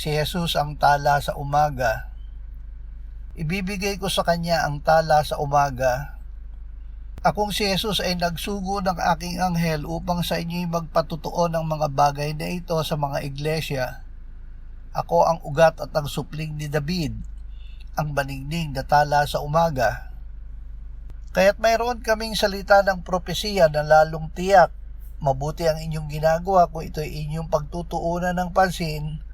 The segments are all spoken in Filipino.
si Jesus ang tala sa umaga. Ibibigay ko sa kanya ang tala sa umaga. Akong si Jesus ay nagsugo ng aking anghel upang sa inyo'y magpatutuo ng mga bagay na ito sa mga iglesia. Ako ang ugat at ang supling ni David, ang maningning na tala sa umaga. Kaya't mayroon kaming salita ng propesiya na lalong tiyak. Mabuti ang inyong ginagawa kung ito'y inyong pagtutuunan ng pansin,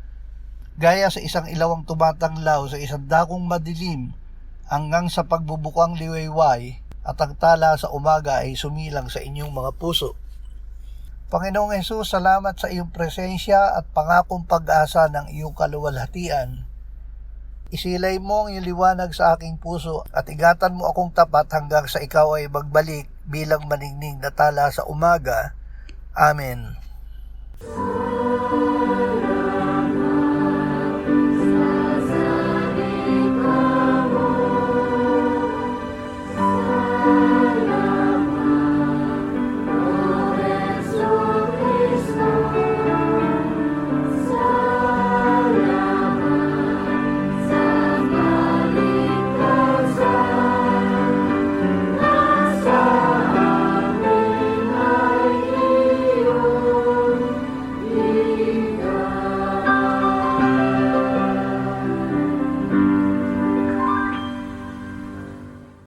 gaya sa isang ilawang tumatanglaw sa isang dakong madilim hanggang sa pagbubukang liwayway, at ang tala sa umaga ay sumilang sa inyong mga puso. Panginoong Hesus, salamat sa iyong presensya at pangakong pag-asa ng iyong kaluwalhatian. Isilay mo ang iyong liwanag sa aking puso at ingatan mo akong tapat hanggang sa ikaw ay magbalik bilang maningning na tala sa umaga. Amen.